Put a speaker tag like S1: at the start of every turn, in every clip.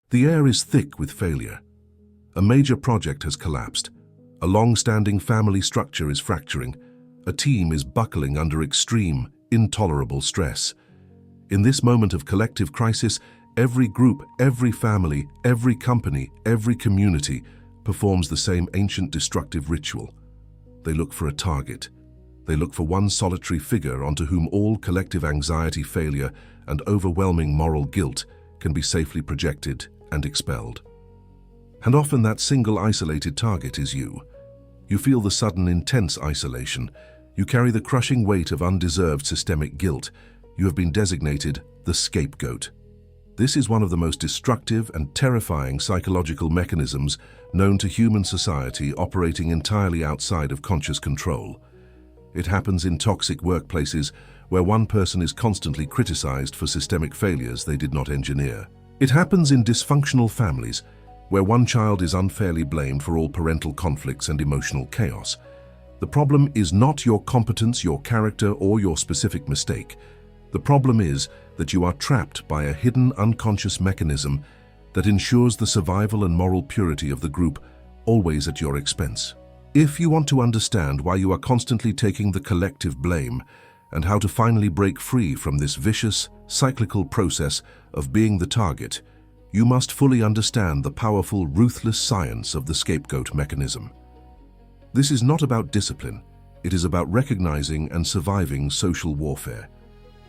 S1: The air is thick with failure. A major project has collapsed. A long-standing family structure is fracturing. A team is buckling under extreme, intolerable stress. In this moment of collective crisis, every group, every family, every company, every community performs the same ancient destructive ritual. They look for a target. They look for one solitary figure onto whom all collective anxiety, failure, and overwhelming moral guilt can be safely projected and expelled. And often that single isolated target is you. You feel the sudden intense isolation. You carry the crushing weight of undeserved systemic guilt. You have been designated the scapegoat. This is one of the most destructive and terrifying psychological mechanisms known to human society, operating entirely outside of conscious control. It happens in toxic workplaces where one person is constantly criticized for systemic failures they did not engineer. It happens in dysfunctional families where one child is unfairly blamed for all parental conflicts and emotional chaos. The problem is not your competence, your character, or your specific mistake. The problem is that you are trapped by a hidden unconscious mechanism that ensures the survival and moral purity of the group, always at your expense. If you want to understand why you are constantly taking the collective blame and how to finally break free from this vicious, cyclical process of being the target, you must fully understand the powerful, ruthless science of the scapegoat mechanism. This is not about discipline. It is about recognizing and surviving social warfare.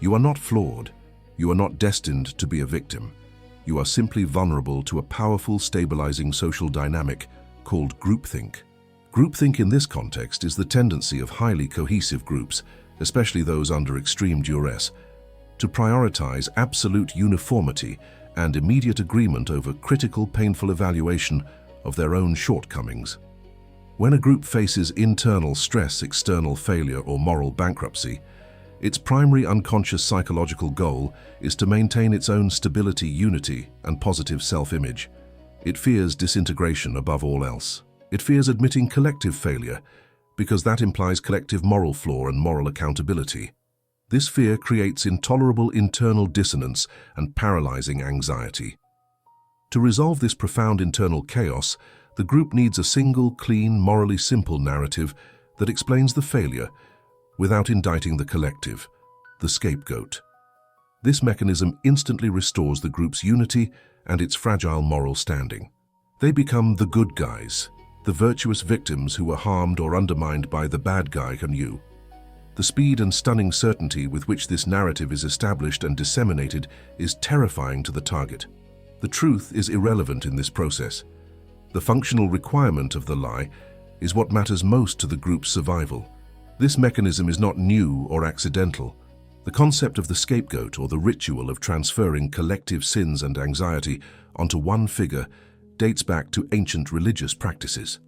S1: You are not flawed. You are not destined to be a victim. You are simply vulnerable to a powerful, stabilizing social dynamic called groupthink. Groupthink in this context is the tendency of highly cohesive groups, especially those under extreme duress, to prioritize absolute uniformity and immediate agreement over critical, painful evaluation of their own shortcomings. When a group faces internal stress, external failure, or moral bankruptcy, its primary unconscious psychological goal is to maintain its own stability, unity, and positive self-image. It fears disintegration above all else. It fears admitting collective failure because that implies collective moral flaw and moral accountability. This fear creates intolerable internal dissonance and paralyzing anxiety. To resolve this profound internal chaos, the group needs a single, clean, morally simple narrative that explains the failure without indicting the collective, the scapegoat. This mechanism instantly restores the group's unity and its fragile moral standing. They become the good guys, the virtuous victims who were harmed or undermined by the bad guy and you. The speed and stunning certainty with which this narrative is established and disseminated is terrifying to the target. The truth is irrelevant in this process. The functional requirement of the lie is what matters most to the group's survival. This mechanism is not new or accidental. The concept of the scapegoat, or the ritual of transferring collective sins and anxiety onto one figure, dates back to ancient religious practices.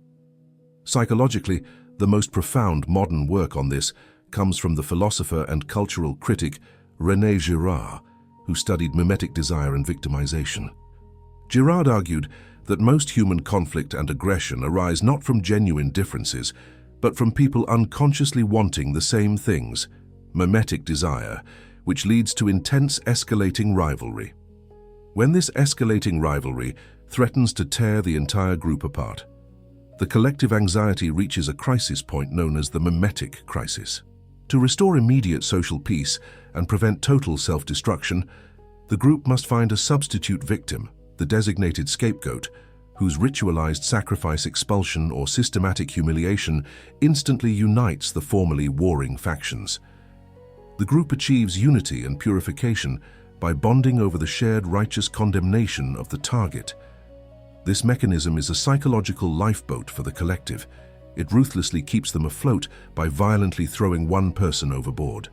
S1: Psychologically, the most profound modern work on this comes from the philosopher and cultural critic René Girard, who studied mimetic desire and victimization. Girard argued that most human conflict and aggression arise not from genuine differences, but from people unconsciously wanting the same things, mimetic desire, which leads to intense escalating rivalry. When this escalating rivalry threatens to tear the entire group apart, the collective anxiety reaches a crisis point known as the mimetic crisis. To restore immediate social peace and prevent total self-destruction, the group must find a substitute victim, the designated scapegoat, whose ritualized sacrifice, expulsion, or systematic humiliation instantly unites the formerly warring factions. The group achieves unity and purification by bonding over the shared righteous condemnation of the target. This mechanism is a psychological lifeboat for the collective. It ruthlessly keeps them afloat by violently throwing one person overboard.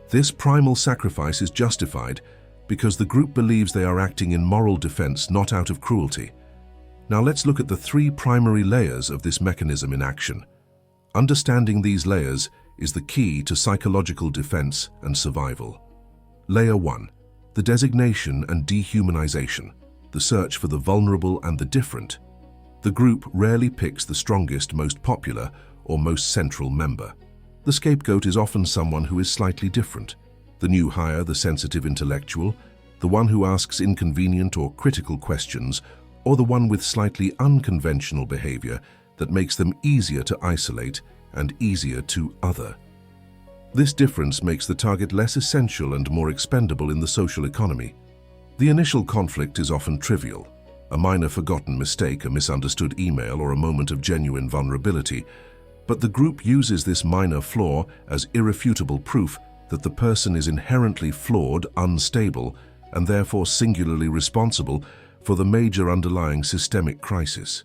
S1: This primal sacrifice is justified because the group believes they are acting in moral defense, not out of cruelty. Now let's look at the three primary layers of this mechanism in action. Understanding these layers is the key to psychological defense and survival. Layer 1. The designation and dehumanization, the search for the vulnerable and the different. The group rarely picks the strongest, most popular, or most central member. The scapegoat is often someone who is slightly different. The new hire, the sensitive intellectual, the one who asks inconvenient or critical questions, or the one with slightly unconventional behavior that makes them easier to isolate and easier to other. This difference makes the target less essential and more expendable in the social economy. The initial conflict is often trivial, a minor forgotten mistake, a misunderstood email, or a moment of genuine vulnerability, but the group uses this minor flaw as irrefutable proof that the person is inherently flawed, unstable, and therefore singularly responsible for the major underlying systemic crisis.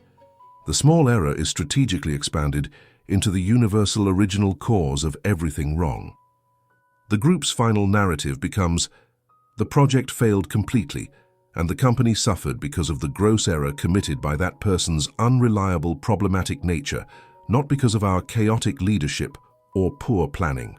S1: The small error is strategically expanded into the universal original cause of everything wrong. The group's final narrative becomes, the project failed completely, and the company suffered because of the gross error committed by that person's unreliable, problematic nature, not because of our chaotic leadership or poor planning.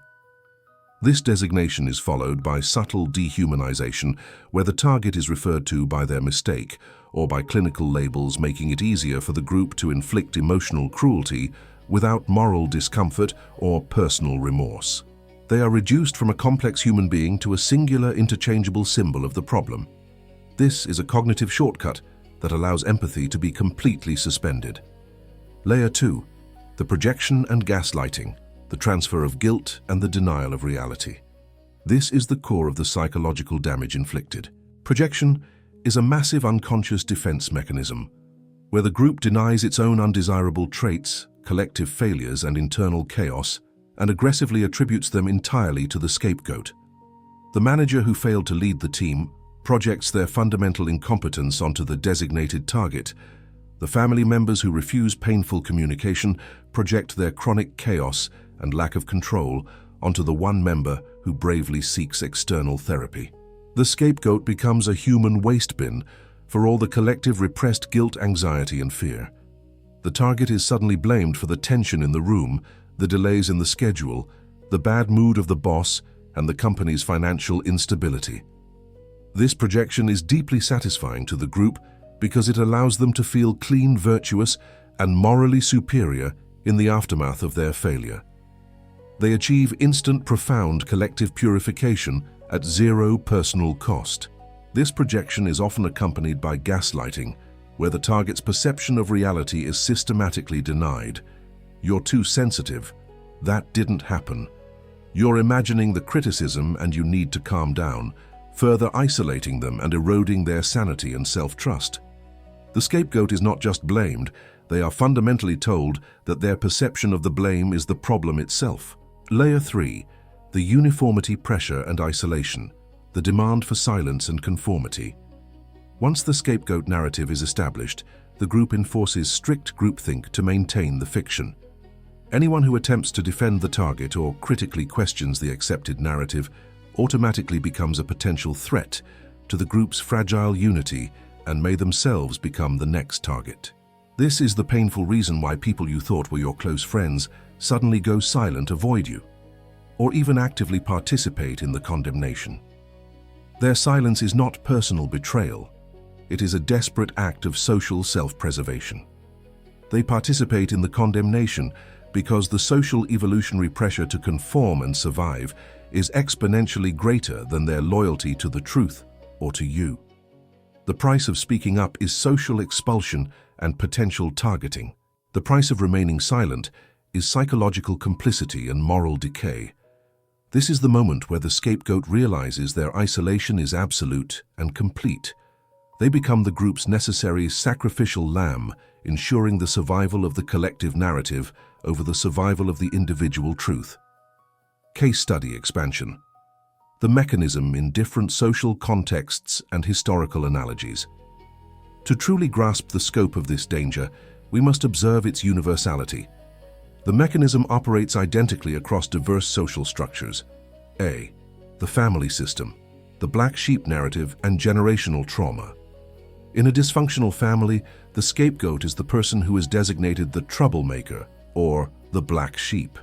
S1: This designation is followed by subtle dehumanization, where the target is referred to by their mistake, or by clinical labels making it easier for the group to inflict emotional cruelty without moral discomfort or personal remorse. They are reduced from a complex human being to a singular interchangeable symbol of the problem. This is a cognitive shortcut that allows empathy to be completely suspended. Layer 2. The projection and gaslighting, the transfer of guilt and the denial of reality. This is the core of the psychological damage inflicted. Projection is a massive unconscious defense mechanism, where the group denies its own undesirable traits, collective failures, and internal chaos, and aggressively attributes them entirely to the scapegoat. The manager who failed to lead the team projects their fundamental incompetence onto the designated target. The family members who refuse painful communication project their chronic chaos and lack of control onto the one member who bravely seeks external therapy. The scapegoat becomes a human waste bin for all the collective repressed guilt, anxiety, and fear. The target is suddenly blamed for the tension in the room, the delays in the schedule, the bad mood of the boss, and the company's financial instability. This projection is deeply satisfying to the group because it allows them to feel clean, virtuous, and morally superior in the aftermath of their failure. They achieve instant, profound collective purification at zero personal cost. This projection is often accompanied by gaslighting, where the target's perception of reality is systematically denied. You're too sensitive. That didn't happen. You're imagining the criticism and you need to calm down, further isolating them and eroding their sanity and self-trust. The scapegoat is not just blamed, they are fundamentally told that their perception of the blame is the problem itself. Layer 3. The uniformity, pressure, and isolation, the demand for silence and conformity. Once the scapegoat narrative is established, the group enforces strict groupthink to maintain the fiction. Anyone who attempts to defend the target or critically questions the accepted narrative automatically becomes a potential threat to the group's fragile unity and may themselves become the next target. This is the painful reason why people you thought were your close friends suddenly go silent, avoid you, or even actively participate in the condemnation. Their silence is not personal betrayal. It is a desperate act of social self-preservation. They participate in the condemnation because the social evolutionary pressure to conform and survive is exponentially greater than their loyalty to the truth or to you. The price of speaking up is social expulsion and potential targeting. The price of remaining silent is psychological complicity and moral decay. This is the moment where the scapegoat realizes their isolation is absolute and complete. They become the group's necessary sacrificial lamb, ensuring the survival of the collective narrative over the survival of the individual truth. Case study expansion. The mechanism in different social contexts and historical analogies. To truly grasp the scope of this danger, we must observe its universality. The mechanism operates identically across diverse social structures. A. The family system, the black sheep narrative, and generational trauma. In a dysfunctional family, the scapegoat is the person who is designated the troublemaker or the black sheep.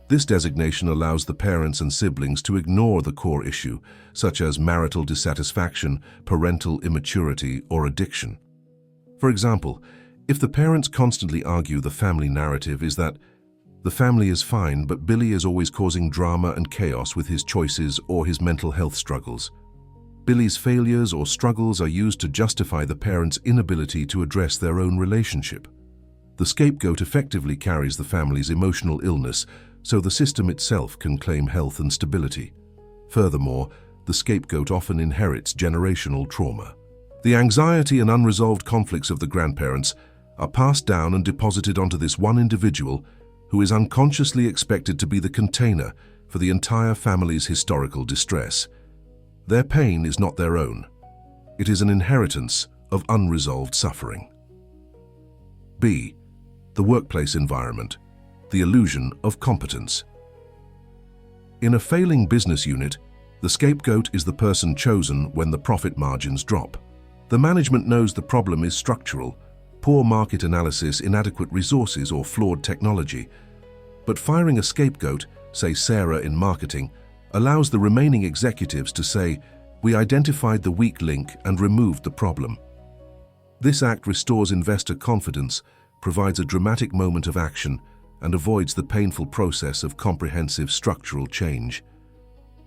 S1: This designation allows the parents and siblings to ignore the core issue, such as marital dissatisfaction, parental immaturity, or addiction. For example, if the parents constantly argue the family narrative is that the family is fine, but Billy is always causing drama and chaos with his choices or his mental health struggles, Billy's failures or struggles are used to justify the parents' inability to address their own relationship. The scapegoat effectively carries the family's emotional illness, so the system itself can claim health and stability. Furthermore, the scapegoat often inherits generational trauma. The anxiety and unresolved conflicts of the grandparents are passed down and deposited onto this one individual who is unconsciously expected to be the container for the entire family's historical distress. Their pain is not their own. It is an inheritance of unresolved suffering. B. The workplace environment, the illusion of competence. In a failing business unit, the scapegoat is the person chosen when the profit margins drop. The management knows the problem is structural, poor market analysis, inadequate resources, or flawed technology. But firing a scapegoat, say Sarah in marketing, allows the remaining executives to say, "We identified the weak link and removed the problem." This act restores investor confidence, provides a dramatic moment of action, and avoids the painful process of comprehensive structural change.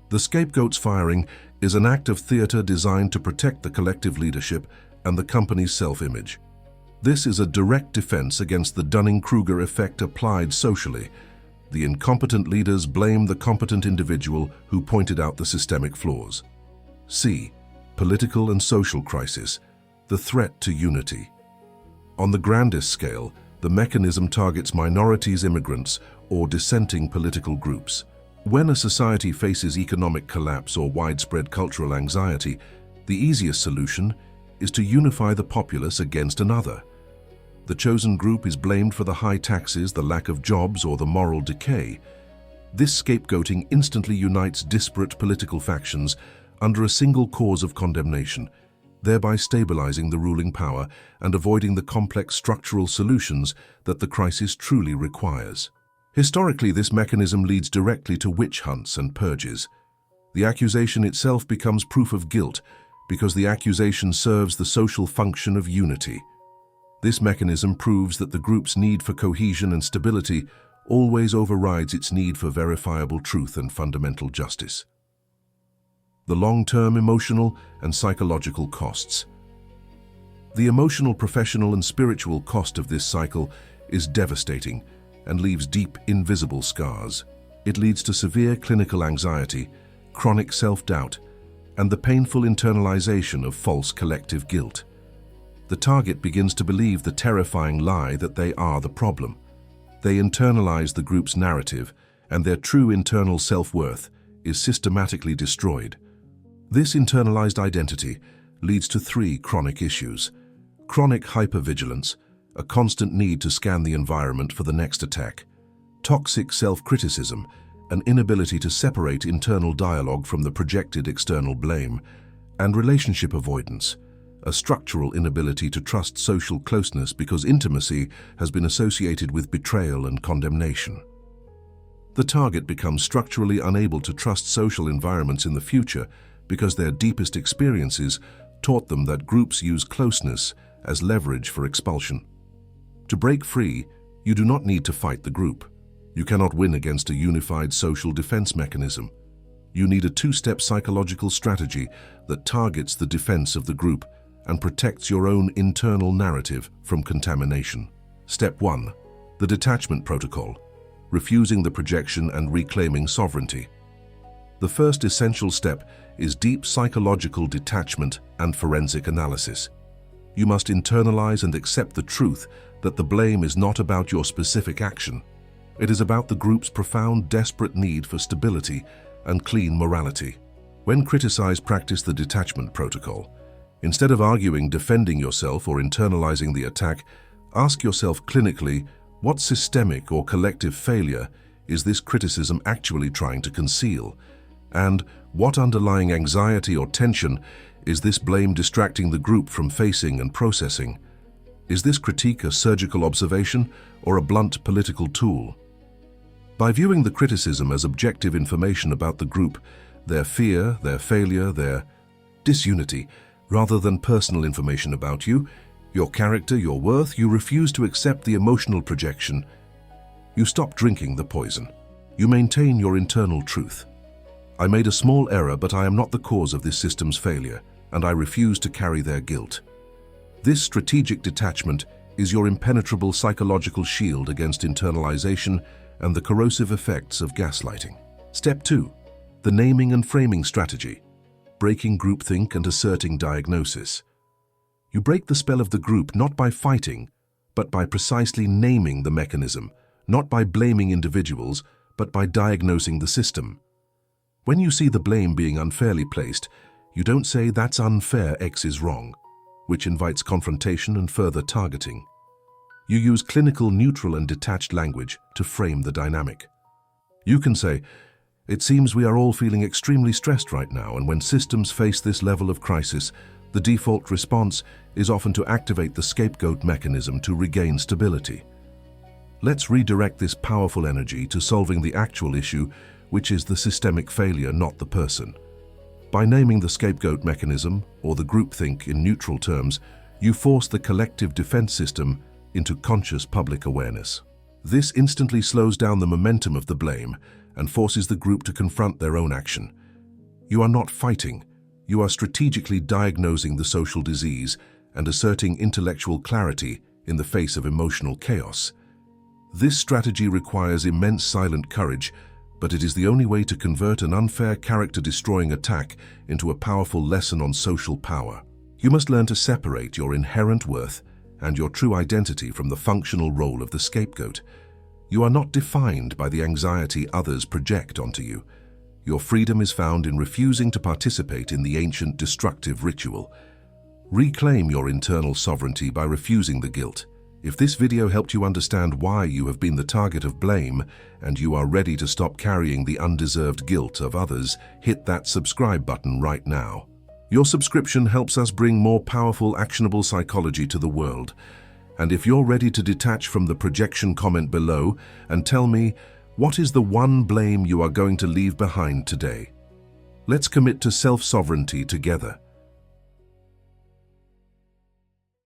S1: The scapegoat's firing is an act of theater designed to protect the collective leadership and the company's self-image. This is a direct defense against the Dunning-Kruger effect applied socially. The incompetent leaders blame the competent individual who pointed out the systemic flaws. C. Political and social crisis, the threat to unity. On the grandest scale, the mechanism targets minorities, immigrants, or dissenting political groups. When a society faces economic collapse or widespread cultural anxiety, the easiest solution is to unify the populace against another. The chosen group is blamed for the high taxes, the lack of jobs, or the moral decay. This scapegoating instantly unites disparate political factions under a single cause of condemnation, thereby stabilizing the ruling power and avoiding the complex structural solutions that the crisis truly requires. Historically, this mechanism leads directly to witch hunts and purges. The accusation itself becomes proof of guilt because the accusation serves the social function of unity. This mechanism proves that the group's need for cohesion and stability always overrides its need for verifiable truth and fundamental justice. The long-term emotional and psychological costs. The emotional, professional, and spiritual cost of this cycle is devastating and leaves deep, invisible scars. It leads to severe clinical anxiety, chronic self-doubt, and the painful internalization of false collective guilt. The target begins to believe the terrifying lie that they are the problem. They internalize the group's narrative, and their true internal self-worth is systematically destroyed. This internalized identity leads to 3 chronic issues: chronic hypervigilance, a constant need to scan the environment for the next attack; toxic self-criticism, an inability to separate internal dialogue from the projected external blame; and relationship avoidance, a structural inability to trust social closeness because intimacy has been associated with betrayal and condemnation. The target becomes structurally unable to trust social environments in the future because their deepest experiences taught them that groups use closeness as leverage for expulsion. To break free, you do not need to fight the group. You cannot win against a unified social defense mechanism. You need a 2-step psychological strategy that targets the defense of the group and protects your own internal narrative from contamination. Step 1. The detachment protocol, refusing the projection and reclaiming sovereignty. The first essential step is deep psychological detachment and forensic analysis. You must internalize and accept the truth that the blame is not about your specific action. It is about the group's profound, desperate need for stability and clean morality. When criticized, practice the detachment protocol. Instead of arguing, defending yourself, or internalizing the attack, ask yourself clinically, what systemic or collective failure is this criticism actually trying to conceal? And what underlying anxiety or tension is this blame distracting the group from facing and processing? Is this critique a surgical observation or a blunt political tool? By viewing the criticism as objective information about the group, their fear, their failure, their disunity, rather than personal information about you, your character, your worth, you refuse to accept the emotional projection. You stop drinking the poison. You maintain your internal truth. I made a small error, but I am not the cause of this system's failure, and I refuse to carry their guilt. This strategic detachment is your impenetrable psychological shield against internalization and the corrosive effects of gaslighting. Step 2. The naming and framing strategy. Breaking groupthink and asserting diagnosis. You break the spell of the group not by fighting, but by precisely naming the mechanism, not by blaming individuals, but by diagnosing the system. When you see the blame being unfairly placed, you don't say "that's unfair, X is wrong," which invites confrontation and further targeting. You use clinical, neutral and detached language to frame the dynamic. You can say, "It seems we are all feeling extremely stressed right now, and when systems face this level of crisis, the default response is often to activate the scapegoat mechanism to regain stability. Let's redirect this powerful energy to solving the actual issue, which is the systemic failure, not the person." By naming the scapegoat mechanism, or the groupthink in neutral terms, you force the collective defense system into conscious public awareness. This instantly slows down the momentum of the blame and forces the group to confront their own action. You are not fighting, you are strategically diagnosing the social disease and asserting intellectual clarity in the face of emotional chaos. This strategy requires immense silent courage, but it is the only way to convert an unfair, character-destroying attack into a powerful lesson on social power. You must learn to separate your inherent worth and your true identity from the functional role of the scapegoat. You are not defined by the anxiety others project onto you. Your freedom is found in refusing to participate in the ancient destructive ritual. Reclaim your internal sovereignty by refusing the guilt. If this video helped you understand why you have been the target of blame and you are ready to stop carrying the undeserved guilt of others, hit that subscribe button right now. Your subscription helps us bring more powerful, actionable psychology to the world. And if you're ready to detach from the projection, comment below and tell me, what is the one blame you are going to leave behind today? Let's commit to self-sovereignty together.